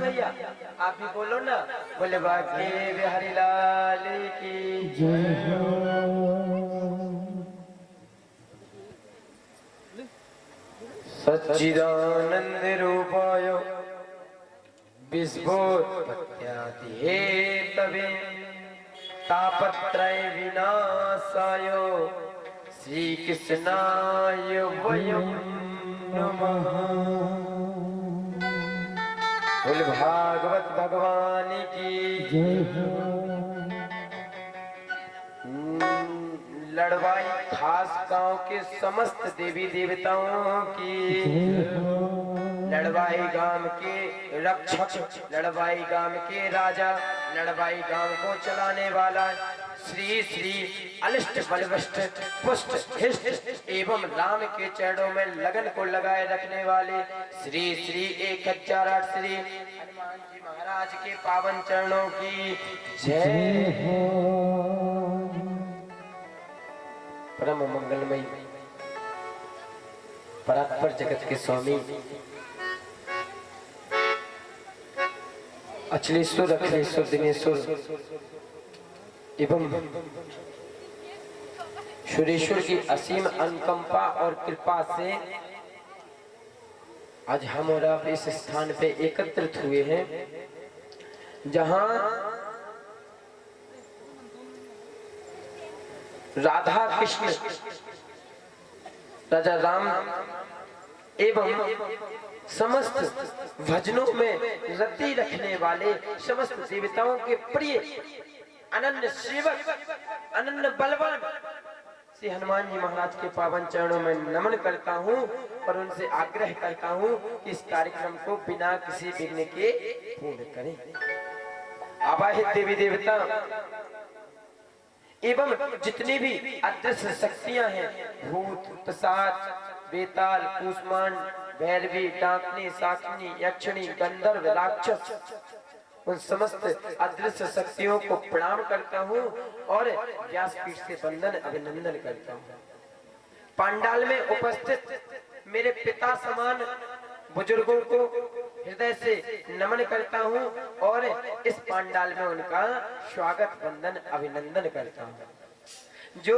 भैया आप भी बोलो ना, बोले बाके बिहारी लाल की जय हो। सच्चिदानंद रूपाय विश्वोत्पत्त्यादि हेतवे तापत्रय विनाशाय श्री कृष्णाय वयं नमः। बोल भागवत भगवान की जय हो। लड़वाई खास गांव के समस्त देवी देवताओं की जय हो। लड़वाई गांव के रक्षक, लड़वाई गांव के राजा, लड़वाई गांव को चलाने वाला श्री श्री अलिष्ट बलवष्ट पुष्ट हिष्ट एवं राम के चरणों में लगन को लगाए रखने वाले श्री श्री 1008 श्री हनुमान जी महाराज के पावन चरणों की जय हो। परम मंगलमय परात्पर जगत के स्वामी अचलेश्वर अखिलेश्वर दिनेश्वर एवं सुरेश्वर की असीम अनुकंपा और कृपा से आज हम और आप इस स्थान पे एकत्रित हुए हैं जहां राधा कृष्ण राजा राम एवं समस्त भजनों में रति रखने वाले समस्त देवताओं के प्रिय अनन्य सेवक अनन्य बलवान श्री हनुमान जी महाराज के पावन चरणों में नमन करता हूँ और उनसे आग्रह करता हूँ कि इस कार्यक्रम को बिना किसी विघ्न के पूर्ण करें। आवाहित देवी देवता एवं जितनी भी अदृश्य शक्तियां हैं, भूत पिशाच बेताल कूष्मांड भैरवी डाकनी शाकिनी यक्षिणी गंधर्व राक्षस उन समस्त अदृश्य शक्तियों को प्रणाम करता हूँ और व्यासपीठ से वंदन अभिनंदन करता हूँ। पंडाल में उपस्थित मेरे पिता समान बुजुर्गों को हृदय से नमन करता हूँ और इस पंडाल में उनका स्वागत वंदन अभिनंदन करता हूँ। जो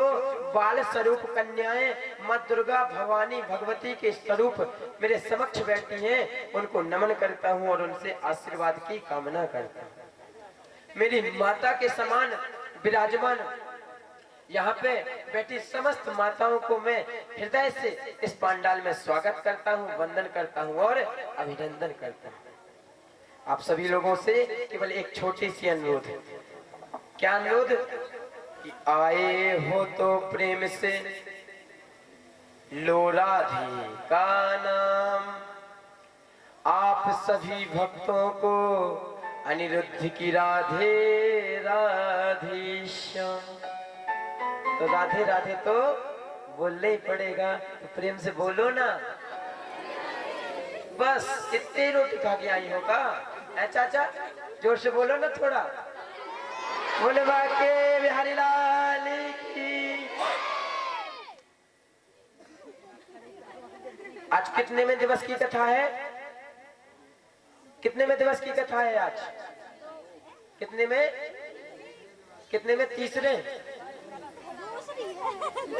बाल स्वरूप कन्याएं माँ दुर्गा भवानी भगवती के स्वरूप मेरे समक्ष बैठी हैं उनको नमन करता हूँ और उनसे आशीर्वाद की कामना करता हूँ। मेरी माता के समान विराजमान यहाँ पे बैठी समस्त माताओं को मैं हृदय से इस पंडाल में स्वागत करता हूँ, वंदन करता हूँ और अभिनंदन करता हूँ। आप सभी लोगों से केवल एक छोटी सी अनुरोध है। क्या अनुरोध? कि आए हो तो प्रेम से लो राधे का नाम, आप सभी भक्तों को अनिरुद्ध की राधे राधे श्याम। तो राधे राधे तो बोलना ही पड़ेगा, तो प्रेम से बोलो ना। बस इतनी रोटी खा के आई होगा। चाचा जोर से बोलो ना थोड़ा। बोले बाके बिहारी लाल की। आज कितने में दिवस की कथा है? कितने में दिवस की कथा है आज? कितने में? कितने में? तीसरे?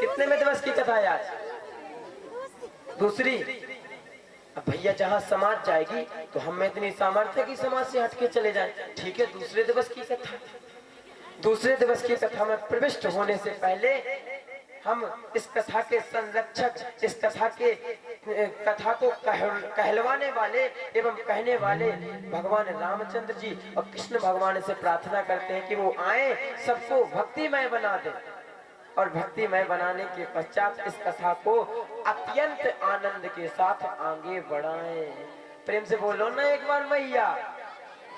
कितने में दिवस की कथा है आज? दूसरी। अब भैया जहां समाज जाएगी तो हम में इतनी सामर्थ्य की समाज से हटके चले जाएं। ठीक है, दूसरे दिवस की कथा। दूसरे दिवस की कथा में प्रविष्ट होने से पहले हम इस कथा के संरक्षक, इस कथा को कहलवाने वाले एवं कहने वाले भगवान रामचंद्र जी और कृष्ण भगवान से प्रार्थना करते हैं कि वो आए, सबको भक्तिमय बना दे और भक्तिमय बनाने के पश्चात इस कथा को अत्यंत आनंद के साथ आगे बढ़ाएं। प्रेम से बोलो ना एक बार भैया,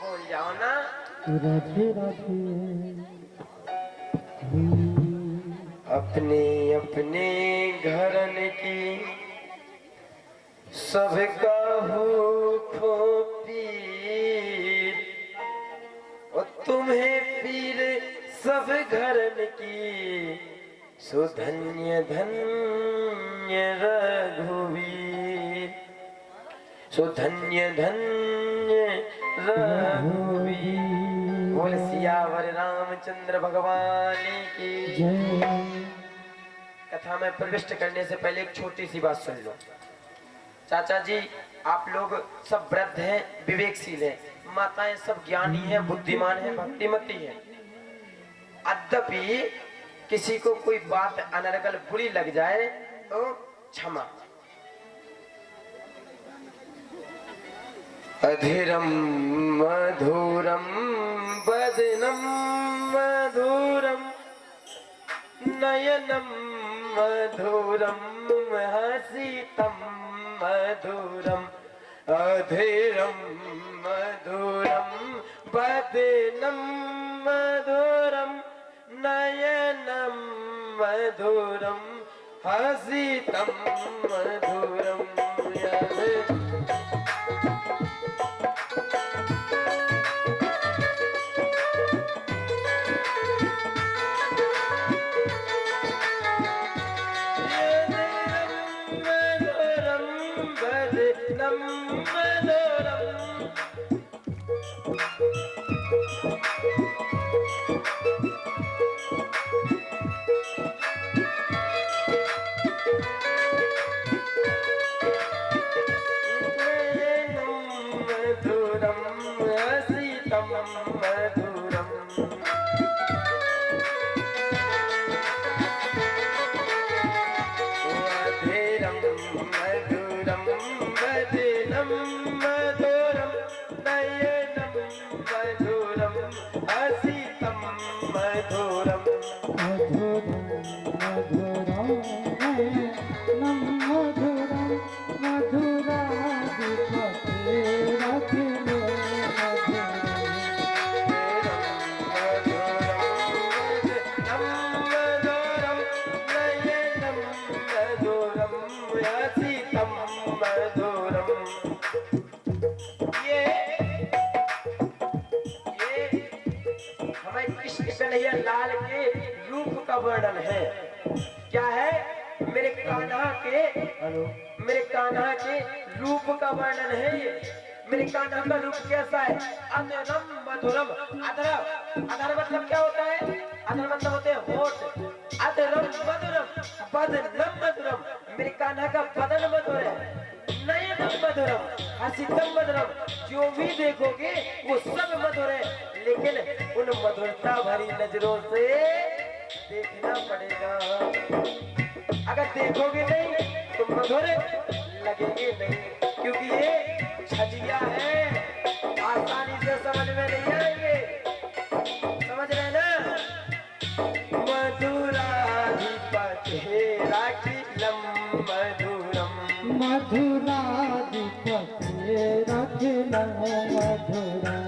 बोल जाओ ना। राधे राधे। अपने अपने घरन की सबका हो पीर और तुम्हें पीर सब घरन की, सुधन्य धन्य रघुवीर, सुधन्य धन्य रघुवीर। बोल सियावर रामचंद्र भगवान की जय। कथा में प्रविष्ट करने से पहले एक छोटी सी बात सुन लो। चाचा जी, आप लोग सब वृद्ध हैं, विवेकशील हैं, माताएं सब ज्ञानी हैं, बुद्धिमान हैं, भक्तिमती हैं। यद्यपि किसी को कोई बात अनर्गल बुरी लग जाए तो क्षमा। अधीरम मधुरम बदनम मधुरम नयनम मधुरम हसितम मधुरम। अधीरम मधुरम बदनम मधुरम नयनम मधुरम हसितम मधुरम। लाल के रूप का वर्णन है। क्या है? मेरे कान्हा के रूप का वर्णन है ये। मेरे कान्हा का रूप कैसा है? अधरम मधुरम। अधर मतलब क्या होता है? अधर मतलब होते हैं होठ। अधरम मधुरम, बदनम मधुरम। मेरे कान्हा का बदन मधुर है। नयनम मधुरम, हसितम मधुरम। जो भी देखोगे वो सब मधुर है, लेकिन उन मधुरता भरी नजरों से देखना पड़ेगा। अगर देखोगे नहीं तो मधुर लगेंगे नहीं, क्योंकि ये छजिया है, आसानी से समझ में नहीं आएंगे। समझ रहे ना? मधुराधिपति राखिलम मधुरम। मधुराधिपति राखिलम मधुरम।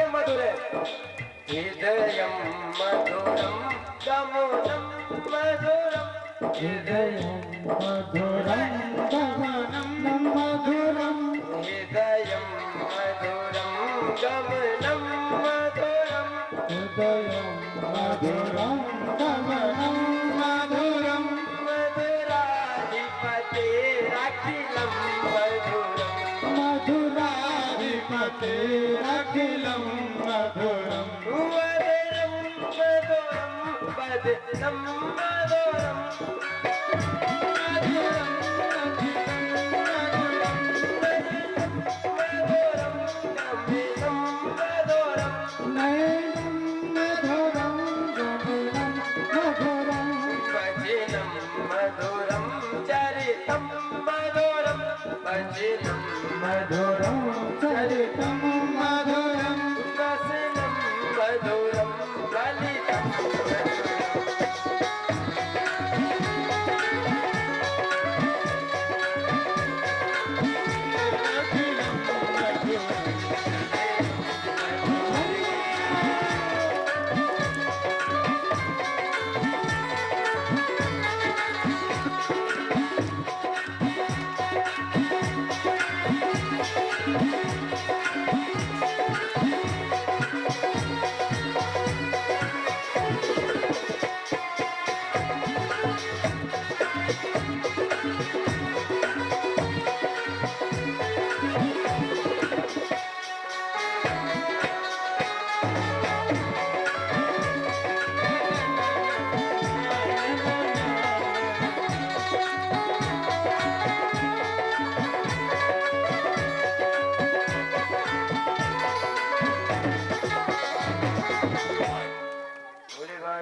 मधुर हृदयं मधुरं गमनं मधुरं। हृदयं मधुरं गमनं मधुरं। हृदयं मधुरं गमनं मधुरं। हृदयं मधुरं गमनं मधुरं। मधुराधिपते राखिलं मधुरं। मते अखिलं मधुरम् वदनं मधुरं मधुरं चरितं मधुरं रसनं मधुरं ललितं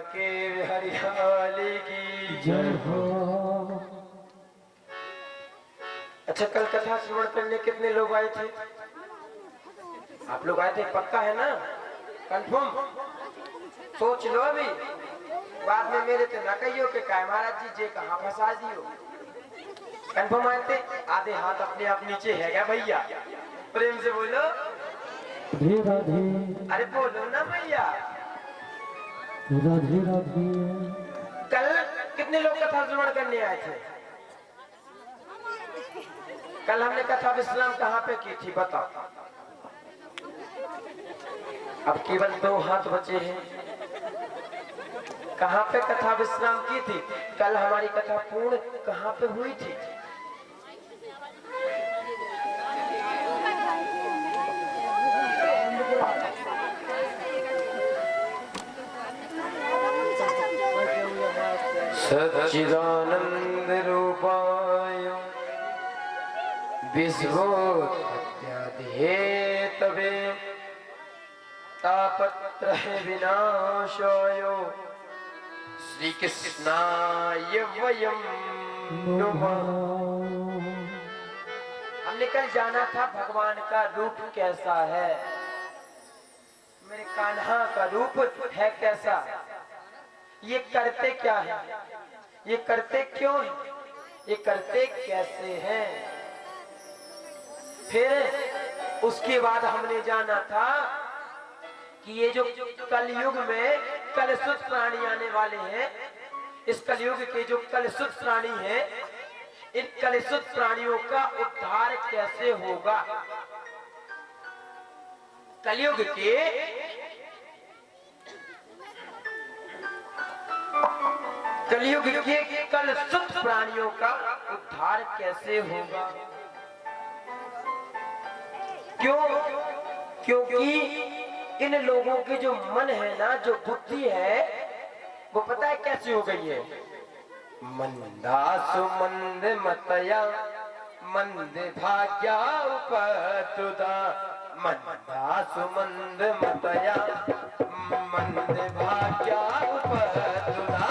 के हरियाली की जय हो। अच्छा, कल कथा श्रवण करने कितने लोग आए थे? आप लोग आए थे, पक्का है ना? कंफर्म? सोच लो अभी, बाद में मेरे तो ना कहियो कि काय महाराज जी जे कहाँ फंसा दियो। कंफर्म आए थे? आधे हाथ अपने आप नीचे है क्या भैया? प्रेम से बोलो राधे राधे। अरे बोलो ना भैया। राधे राधे। कल कितने लोग कथा श्रवण करने आए थे? कल हमने कथा विश्राम कहाँ पे की थी बताओ? अब केवल 2 हाथ बचे हैं। कहाँ पे कथा विश्राम की थी? कल हमारी कथा पूर्ण कहाँ पे हुई थी? सच्चिदानंद रूपाय विश्वोत्पत्त्यादिहेतवे तापत्रय विनाशाय श्री कृष्णाय वयं नमः। हमने कल जाना था भगवान का रूप कैसा है, मेरे कान्हा का रूप है कैसा, ये करते क्या है, ये करते क्यों है, ये करते कैसे हैं। फिर उसके बाद हमने जाना था कि ये जो कलयुग में कलयुग प्राणी आने वाले हैं, इस कलयुग के जो कलयुग प्राणी हैं, इन कलयुग प्राणियों का उद्धार कैसे होगा। कलयुग के कलयुग प्राणियों का उद्धार कैसे होगा। क्यों? क्योंकि इन लोगों की जो मन है ना, जो बुद्धि है, वो पता है कैसी हो गई है? मंदा सुमंद मतया मंद भाग्या उपतुदा। मंदा सुमंद मतया मंद भाग्या उपतुदा।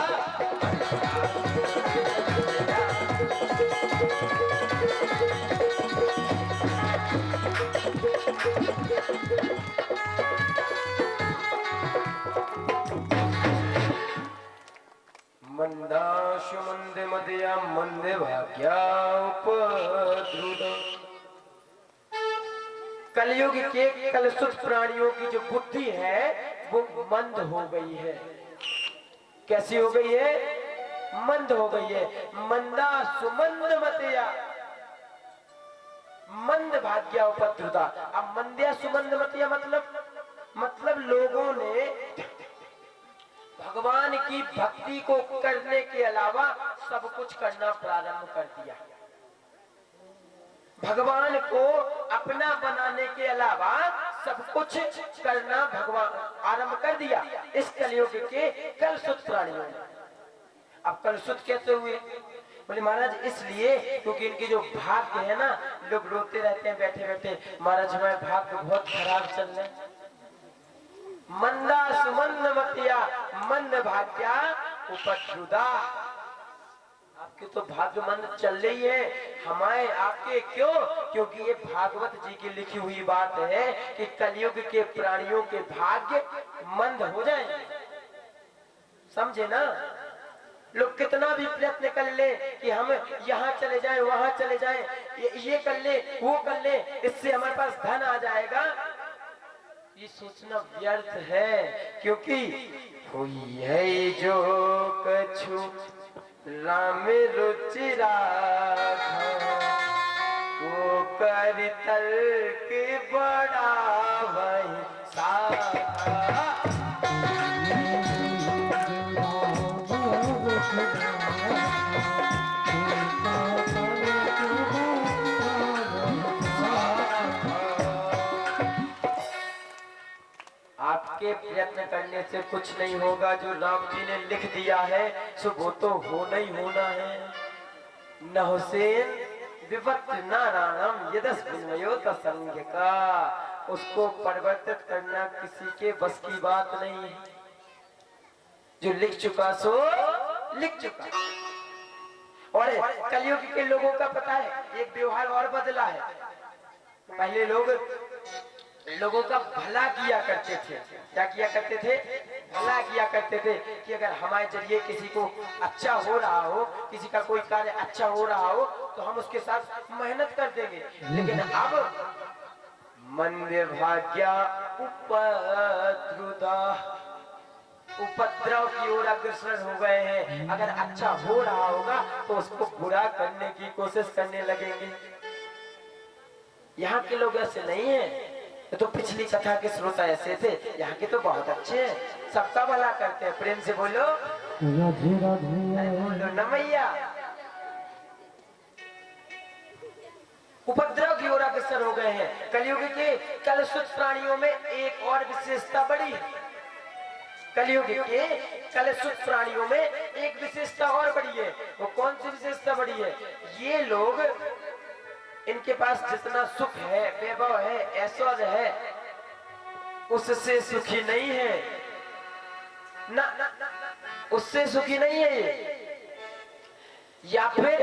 मंदाशु मंद मदया मंद भाग्या उपद्रुत। कलयुग के कलयुग प्राणियों की जो बुद्धि है वो मंद हो गई है। कैसी हो गई है? मंद हो गई है। मंदा सुमंद मतया मंद भाग्या उपद्रुता। अब मंद्या सुमंद मतया मतलब लोगों ने भगवान की भक्ति को करने के अलावा सब कुछ करना प्रारंभ कर दिया। भगवान को अपना बनाने के अलावा सब कुछ करना भगवान आरंभ कर दिया इस कलयुग के कलसुत प्राणियों ने। अब कलसुत कैसे हुए? बोले महाराज इसलिए क्योंकि इनके जो भाग्य है ना, लोग रोते रहते हैं बैठे बैठे, महाराज हमारे भाग्य बहुत खराब चल रहे हैं। मंदा सुमंद मतिया मंद भाग्या उपद्रुदा। आपके तो भाग्य मंद चल रही है, हमारे आपके क्यों? क्योंकि ये भागवत जी की लिखी हुई बात है कि कलयुग के प्राणियों के भाग्य मंद हो जाएंगे। समझे ना? लोग कितना भी प्रयत्न कर ले कि हम यहाँ चले जाएं, वहां चले जाएं, ये कर ले, वो कर ले, इससे हमारे पास धन आ जाएगा, ये सोचना व्यर्थ है। क्योंकि हुई है जो कछु राम रुचि राखा, वो कर तर्क बड़ा वही साखा। आपके प्रयत्न करने से कुछ नहीं होगा, जो राम जी ने लिख दिया है सो वो तो होना ही होना है। न हुसैन विवत नारायणम यदस विनयो तसंग का, उसको परिवर्तित करना किसी के बस की बात नहीं है। जो लिख चुका सो लिख चुका। और कलयुग के लोगों का पता है एक व्यवहार और बदला है। पहले लोगों का भला किया करते थे। क्या किया करते थे? भला किया करते थे कि अगर हमारे जरिए किसी को अच्छा हो रहा हो, किसी का कोई कार्य अच्छा हो रहा हो तो हम उसके साथ मेहनत कर देंगे। लेकिन अब मंद भाग्या उपद्रुदा, उपद्रव की ओर अग्रसर हो गए हैं। अगर अच्छा हो रहा होगा तो उसको बुरा करने की कोशिश करने लगेंगे। यहाँ के लोग ऐसे नहीं हैं। तो पिछली कथा के श्रोता ऐसे थे, यहाँ के तो बहुत अच्छे हैं, सबका भला करते हैं। प्रेम से बोलो राधे राधे, बोलो न मैया। उपद्रव की ओर अग्रसर हो गए हैं। कलयुग के कलसुत प्राणियों में एक और विशेषता बड़ी है। कलयुग के कलसुत प्राणियों में एक विशेषता और बड़ी है। वो कौन सी विशेषता बड़ी है? ये लोग, इनके पास जितना सुख है, वैभव है, ऐश्वर्य है, उससे सुखी नहीं है ना, उससे सुखी नहीं है ये। या फिर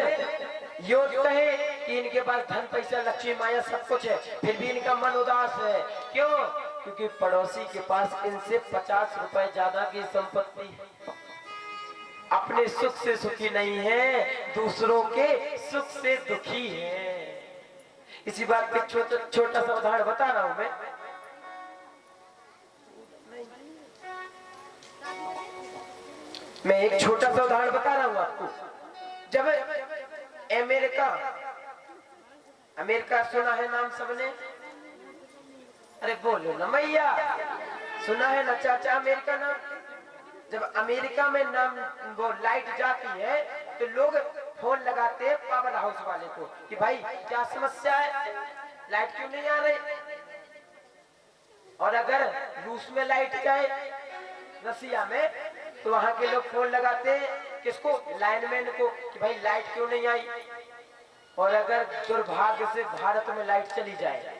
यो कहे कि इनके पास धन पैसा लक्ष्मी माया सब कुछ है, फिर भी इनका मन उदास है। क्यों? क्योंकि पड़ोसी के पास इनसे 50 रुपए ज्यादा की संपत्ति है। अपने सुख से सुखी नहीं है, दूसरों के सुख से दुखी है। इसी बात पे छोटा सा उदाहरण बता रहा हूं मैं एक छोटा सा उदाहरण बता रहा हूं आपको। जब अमेरिका सुना है नाम सबने? अरे बोलो ना मैया, सुना है ना चाचा अमेरिका नाम? जब अमेरिका में नाम वो लाइट जाती है तो लोग फोन लगाते हैं पावर हाउस वाले को कि भाई क्या समस्या है, लाइट क्यों नहीं आ रही? और अगर रूस में लाइट जाए, रसिया में, तो वहां के लोग फोन लगाते हैं किसको? लाइनमैन को कि भाई लाइट क्यों नहीं आई। और अगर दुर्भाग्य से भारत में लाइट चली जाए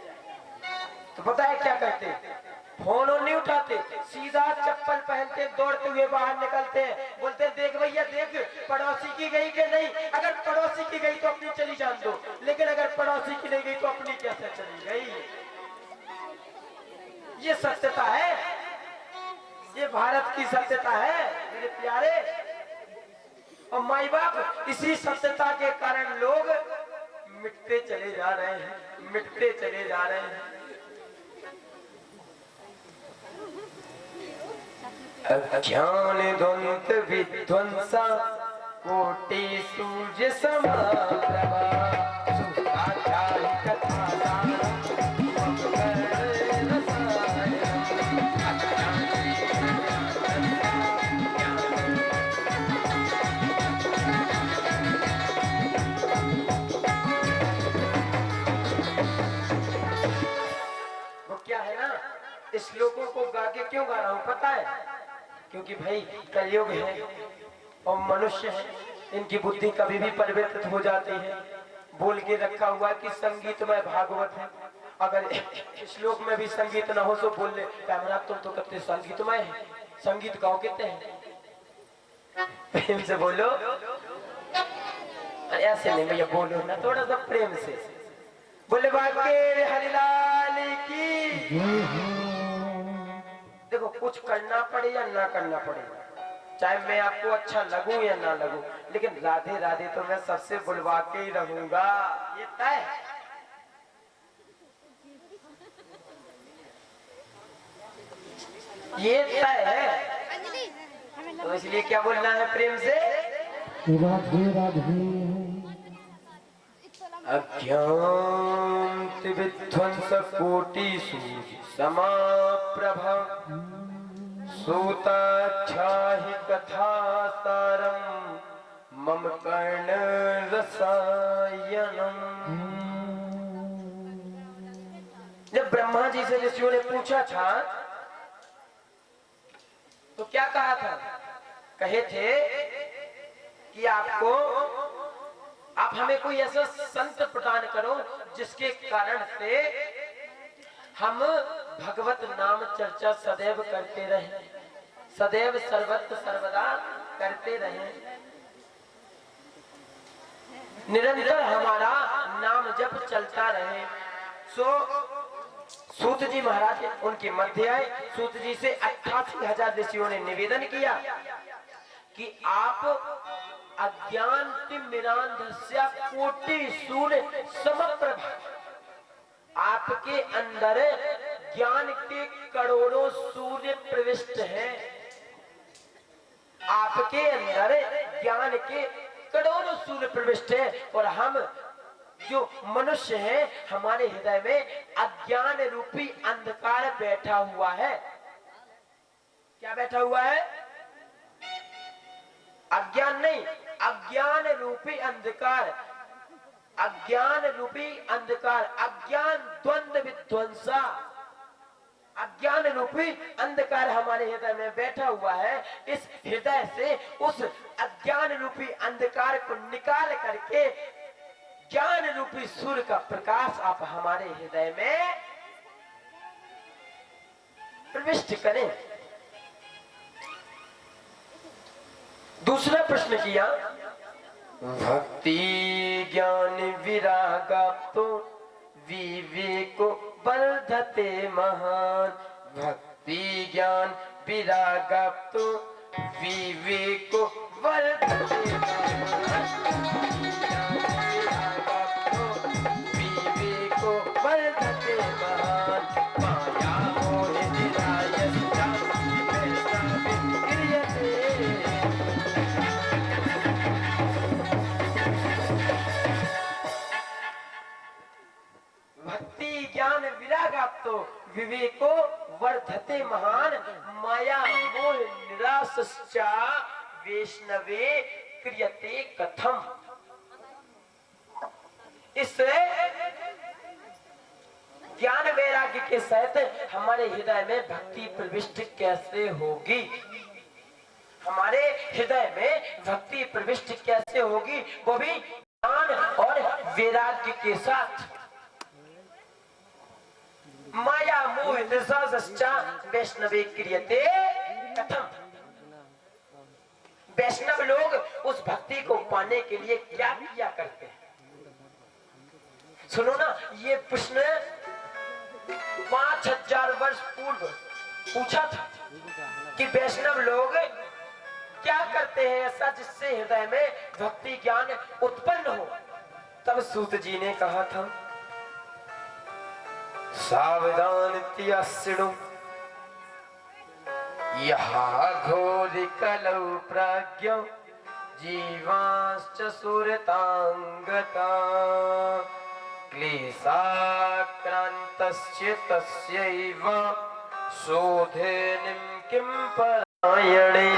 तो पता है क्या करते हैं? फोन नहीं उठाते, सीधा चप्पल पहनते दौड़ते हुए बाहर निकलते हैं, बोलते हैं देख भैया देख, पड़ोसी की गई कि नहीं। अगर पड़ोसी की गई तो अपनी चली जान दो, लेकिन अगर पड़ोसी की नहीं गई तो अपनी कैसे चली गई? ये सत्यता है, ये भारत की सत्यता है मेरे प्यारे। और माई बाप, इसी सत्यता के कारण लोग मिटते चले जा रहे हैं, मिटते चले जा रहे हैं। अज्ञान द्वंद्व विध्वंसा कोटि सूर्य समाप्रभा, सुखाचार्य कथा श्लोकों को गा के क्यों गा रहा हूं पता है? क्योंकि भाई कलयुग है और मनुष्य है, इनकी बुद्धि कभी भी परिवर्तित हो जाती है। बोल के रखा हुआ कि संगीत में भागवत है, अगर श्लोक में भी संगीत ना हो तो बोल ले कैमरा तुम तो कितने संगीतमय है, संगीत गाओ कितने हैं। प्रेम से बोलो, अरे ऐसे नहीं भैया, बोलो ना थोड़ा सा प्रेम से। बोले बाके हरिलाल की। देखो कुछ करना पड़े या ना करना पड़े, चाहे मैं आपको अच्छा लगूं या ना लगूं, लेकिन राधे राधे तो मैं सबसे बुलवा के ही रहूंगा, ये तय। ये तय है, तो इसलिए क्या बोलना है प्रेम से? राधे राधे। अज्ञात विध्वंस कोटि समाप्रभा सूताख्याहि कथा सारम मम कर्ण रसायनम। जब ब्रह्मा जी से ऋषियों ने पूछा था तो क्या कहा था? कहे थे कि आप हमें कोई ऐसा संत प्रदान करो जिसके कारण से हम भगवत नाम चर्चा सदैव करते रहें, सदैव सर्वत्र सर्वदा करते रहें, निरंतर हमारा नाम जप चलता रहे। सूत जी महाराज उनके मध्य आए। सूत जी से 88,000 ऋषियों ने निवेदन किया कि आप अज्ञान तिमिरांधस्य कोटि सूर्य समप्रभा, आपके अंदर ज्ञान के करोड़ों सूर्य प्रविष्ट हैं, आपके अंदर ज्ञान के करोड़ों सूर्य प्रविष्ट हैं, और हम जो मनुष्य हैं हमारे हृदय में अज्ञान रूपी अंधकार बैठा हुआ है। क्या बैठा हुआ है? अज्ञान नहीं, अज्ञान रूपी अंधकार, अज्ञान रूपी अंधकार, अज्ञान द्वंद्व विध्वंसा, अज्ञान रूपी अंधकार हमारे हृदय में बैठा हुआ है। इस हृदय से उस अज्ञान रूपी अंधकार को निकाल करके ज्ञान रूपी सूर्य का प्रकाश आप हमारे हृदय में प्रविष्ट करें। दूसरा प्रश्न किया, भक्ति ज्ञान विरागाप्तो विवेको वर्धते महान। भक्ति ज्ञान विरागाप्तो विवेको वर्धते महान। विवेको वर्धते महान। माया मोह निरायस्ता क्रियते। भक्ति ज्ञान विरागाप्तो विवेको वर्धते महान। माया मोह निरासश्चा वैष्णवे क्रियते कथम। इस ज्ञान वैराग्य के सहित हमारे हृदय में भक्ति प्रविष्ट कैसे होगी? हमारे हृदय में भक्ति प्रविष्ट कैसे होगी? वो भी ज्ञान और वैराग्य के साथ। माया मोह निरासश्चा वैष्णवे क्रियते कथम। वैष्णव लोग उस भक्ति को पाने के लिए क्या किया करते हैं? सुनो ना, ये प्रश्न 5000 वर्ष पूर्व पूछा था कि वैष्णव लोग क्या करते हैं ऐसा जिससे हृदय में भक्ति ज्ञान उत्पन्न हो। तब सूत जी ने कहा था, सावधान त्यस्णु यहा घोर कलौ प्राज्ञ जीवाश्च सुरतांगता क्लेशाक्रान्तस्य तस्यैव शोधेनिं किं परायणे।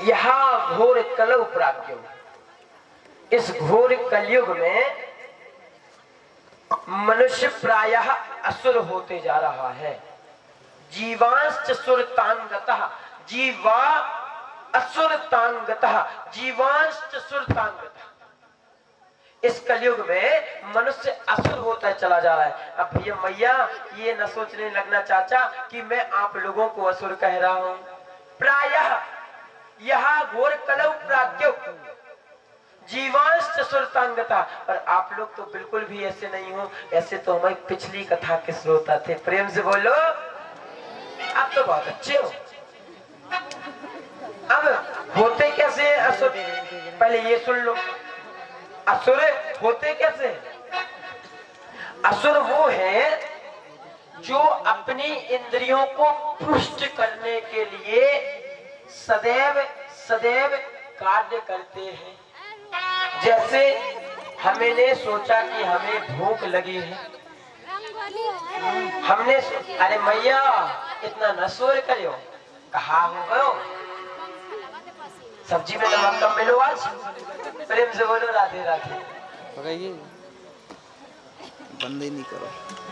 यहाँ घोर कलौ प्राज्ञ, इस घोर कलयुग में मनुष्य प्रायः असुर होते जा रहा है। जीवांश्च सुरतांगतः, जीवा असुरतांगतः, जीवांश्च सुरतांगतः। इस कलयुग में मनुष्य असुर होता चला जा रहा है। अब भैया मैया ये न सोचने लगना चाचा कि मैं आप लोगों को असुर कह रहा हूं। प्रायः यह घोर कलौ प्राज्ञो जीवांश सुरतांगता, और आप लोग तो बिल्कुल भी ऐसे नहीं हो। ऐसे तो हमारी पिछली कथा के श्रोता थे। प्रेम से बोलो, आप तो बहुत अच्छे हो। अब होते कैसे हैं असुर, पहले ये सुन लो। असुर होते कैसे? असुर वो है जो अपनी इंद्रियों को पुष्ट करने के लिए सदैव सदैव कार्य करते हैं। जैसे हमने सोचा कि हमें भूख लगी है, हमने अरे मैया इतना न शोर करो, कहा हो गयो सब्जी में नमक कम मिलो आज। प्रेम से बोलो राधे राधे। बंद ही नहीं करो।